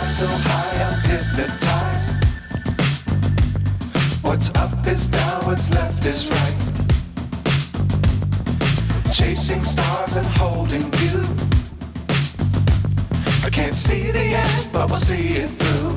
so high I'm hypnotized. What's up is down, what's left is right. Chasing stars and holding you. I can't see the end, but we'll see it through.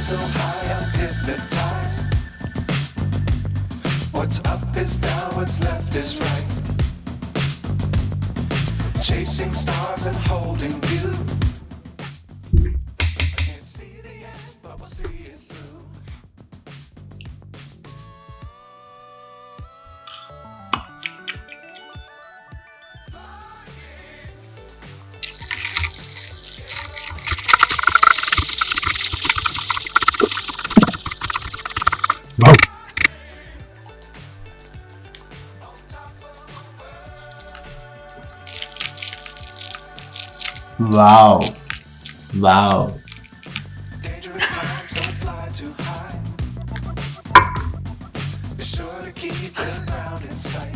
So high I'm hypnotized. What's up is down, what's left is right. Chasing stars and holding you. I can't see the end, but we'll see it through. Wow. Wow. Dangerous times, don't fly too high. Be sure to keep the ground in sight.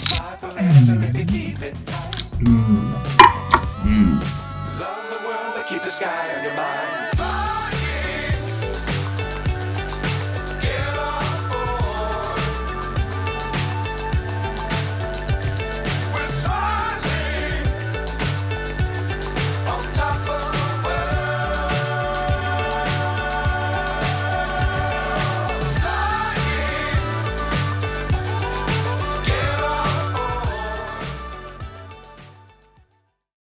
Fly forever if you keep it tight. Love the world, but keep the sky on your mind.